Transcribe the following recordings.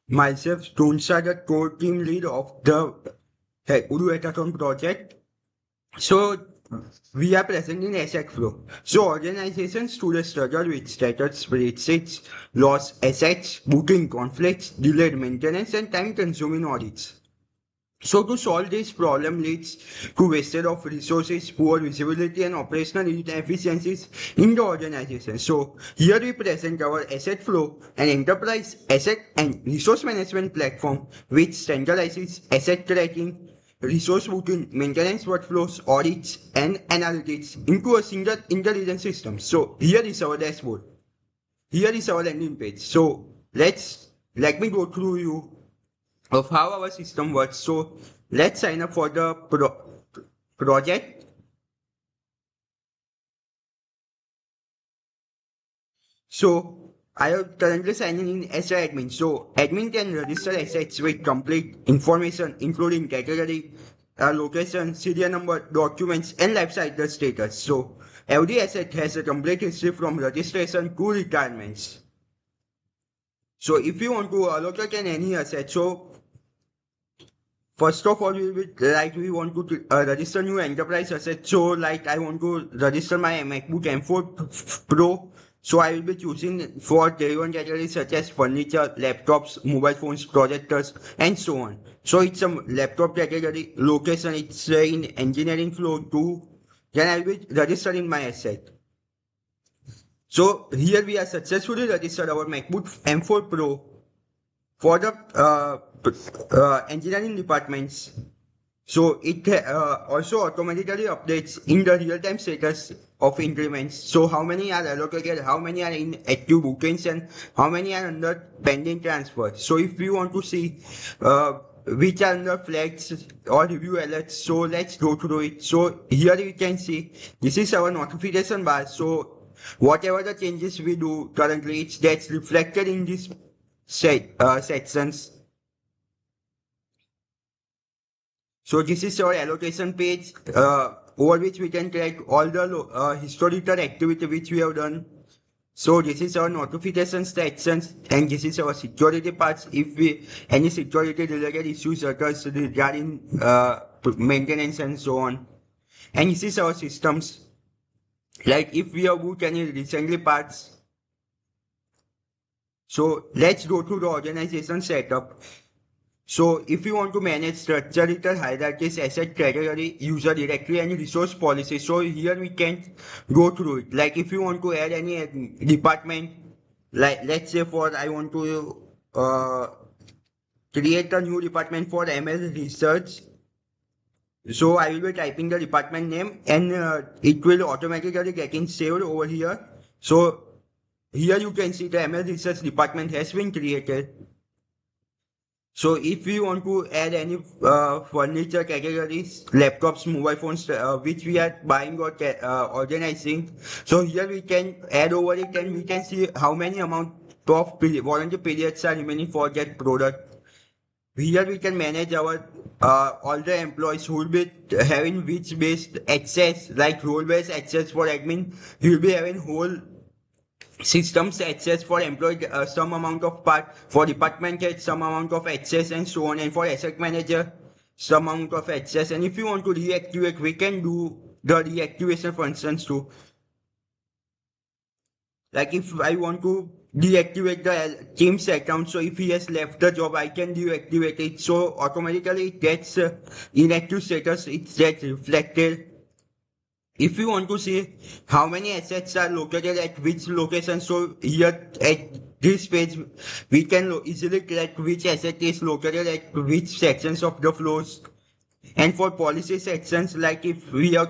Myself, Tunsa, the core team lead of the Hackathon Project. So we are present in AssetFlow. So organizations today struggle with scattered spreadsheets, lost assets, booking conflicts, delayed maintenance, and time-consuming audits. So to solve this problem leads to wasted of resources, poor visibility and operational inefficiencies in the organization. So here we present our AssetFlow, an enterprise asset and resource management platform which centralizes asset tracking, resource booking, maintenance workflows, audits and analytics into a single intelligent system. So here is our dashboard. Here is our landing page. So let me go through you of how our system works. So let's sign up for the project. So I am currently signing in as an admin. So admin can register assets with complete information including category, location, serial number, documents and lifecycle status. So every asset has a complete history from registration to retirements. So if you want to allocate any asset, so first of all, we want to register new enterprise asset. So like I want to register my MacBook M4 Pro. So I will be choosing for day one categories such as furniture, laptops, mobile phones, projectors, and so on. So it's a laptop category. Location, it's in engineering flow 2. Then I will be registering my asset. So here we are successfully registered our MacBook M4 Pro for the engineering departments. So it also automatically updates in the real-time status of increments. So how many are allocated, how many are in active bookings, and how many are under pending transfer. So if we want to see which are under flags or review alerts, so let's go through it. So here you can see this is our notification bar. So whatever the changes we do currently, it's that's reflected in this sections. So this is our allocation page over which we can track all the historical activity which we have done. So this is our notification sections and this is our security parts. If we any security related issues occurs regarding maintenance and so on. And this is our systems. Like if we have booked any recently parts. So let's go to the organization setup. So if you want to manage structured hierarchies, asset category, user directory and resource policy, so here we can go through it. Like if you want to add any department, like let's say for I want to create a new department for ML research. So I will be typing the department name and it will automatically getting saved over here. So here you can see the ML research department has been created. So if we want to add any furniture categories, laptops, mobile phones, which we are buying or organizing, so here we can add over it and we can see how many amount of warranty periods are remaining for that product. Here we can manage our all the employees who will be having which based access, like role based access for admin. He will be having whole systems access for employee some amount of part, for department head some amount of access and so on, and for asset manager some amount of access. And if you want to reactivate, we can do the reactivation functions too. Like if I want to deactivate the team's account, so if he has left the job, I can deactivate it. So automatically it gets inactive status, it gets reflected. If you want to see how many assets are located at which location, so here at this page, we can easily track which asset is located at which sections of the flows. And for policy sections, like if we have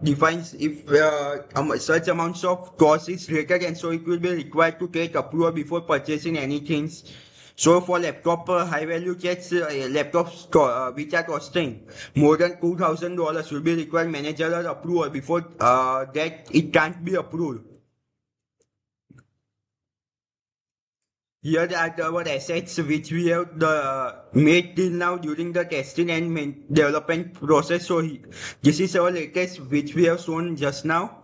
defines if such amounts of cost is greater, and so it will be required to take approval before purchasing anything. So for laptop high value checks, laptops which are costing more than $2,000 will be required managerial approval. Before that it can't be approved. Here are our assets which we have made till now during the testing and development process. So this is our latest which we have shown just now.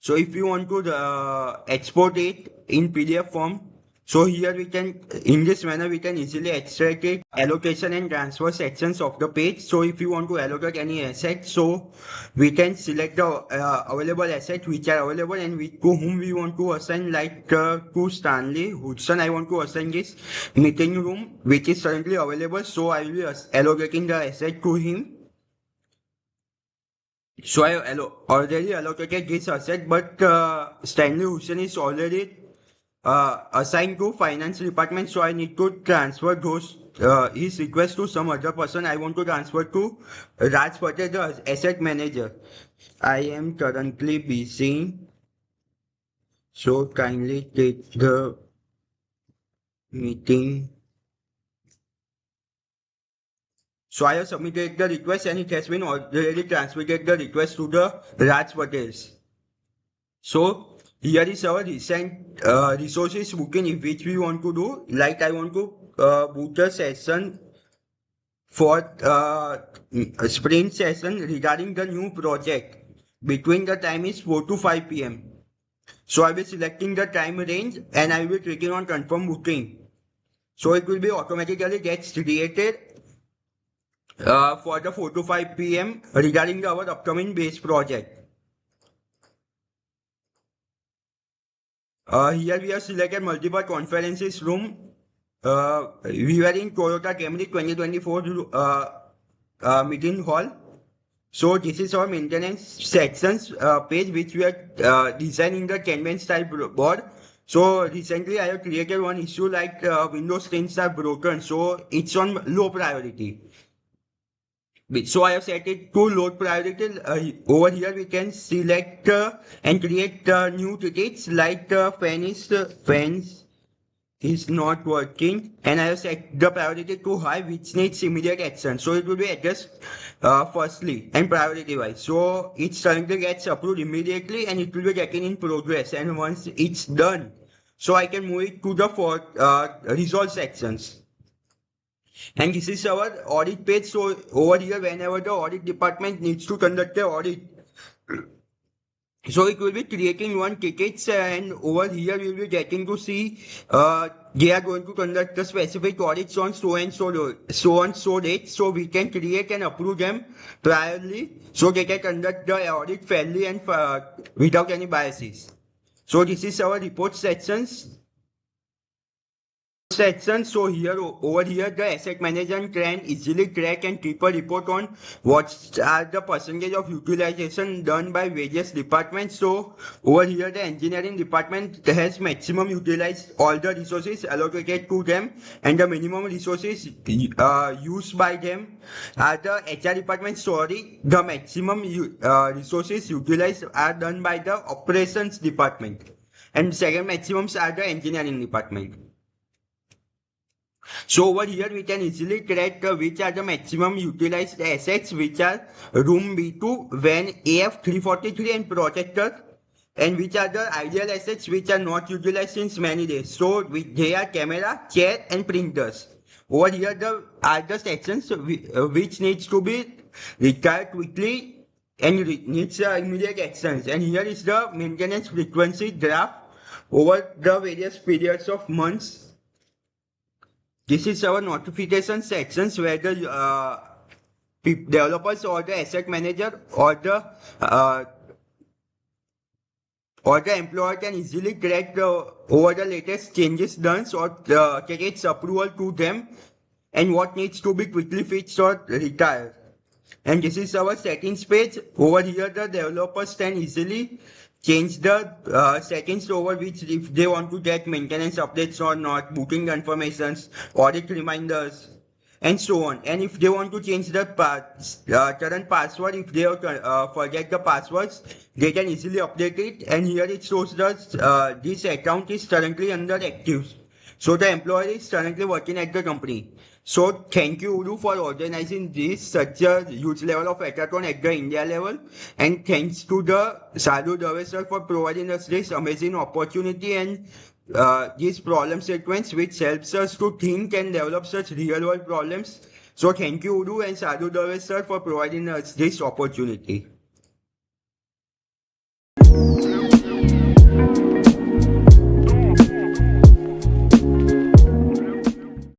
So if you want to export it in PDF form, So here we can, in this manner, we can easily extract it, allocation and transfer sections of the page. So if you want to allocate any asset, so we can select the available assets which are available and to whom we want to assign, like to Stanley Hudson, I want to assign this meeting room which is currently available. So I will be allocating the asset to him. So I already allocated this asset, but Stanley Hussain is already assigned to finance department, so I need to transfer those his request to some other person. I want to transfer to Raj Patel, the asset manager. I am currently busy, so kindly take the meeting. So I have submitted the request and it has been already transmitted the request to the Raj Patels. So here is our recent resources booking which we want to do. Like I want to book a session for sprint session regarding the new project. Between the time is 4 to 5 p.m. So I will be selecting the time range and I will be clicking on confirm booking. So it will be automatically gets created for the 4 to 5 p.m. regarding our upcoming base project. Here we have selected multiple conferences room. We were in Toyota Camry 2024 meeting hall. So this is our maintenance sections page which we are designing the Kanban style board. So recently I have created one issue like Windows screens are broken, so it's on low priority. So I have set it to low priority. Over here we can select and create new tickets like fans is not working, and I have set the priority to high which needs immediate action. So it will be addressed firstly and priority wise. So it currently gets approved immediately and it will be getting in progress, and once it's done, so I can move it to the resolve sections. And this is our audit page. So over here, whenever the audit department needs to conduct the audit, so it will be creating one tickets, and over here we will be getting to see they are going to conduct the specific audits on so and so date. So we can create and approve them priorly so they can conduct the audit fairly and without any biases. So this is our report sections. So here over here the asset manager can easily track and keep a report on what are the percentage of utilization done by various departments. So over here the engineering department has maximum utilized all the resources allocated to them, and the minimum resources used by them are the HR department. Sorry, the maximum resources utilized are done by the operations department, and second maximums are the engineering department. So over here we can easily track which are the maximum utilized assets, which are room B2, van AF343 and projector, and which are the ideal assets which are not utilized since many days. So they are camera, chair and printers. Over here are the sections which needs to be retired quickly and needs immediate actions. And here is the maintenance frequency graph over the various periods of months. This is our notification sections where the developers or the asset manager or the employer can easily track over the latest changes done or get its approval to them and what needs to be quickly fixed or retired. And this is our settings page. Over here the developers can easily change the settings over which if they want to get maintenance updates or not, booking confirmations, audit reminders, and so on. And if they want to change the current password, if they forget the passwords, they can easily update it. And here it shows that this account is currently under active. So the employee is currently working at the company. So thank you Udu for organizing this such a huge level of hackathon at the India level, and thanks to the Sadhu Dave sir for providing us this amazing opportunity and this problem sequence which helps us to think and develop such real world problems. So thank you Udu and Sadhu Dave sir for providing us this opportunity.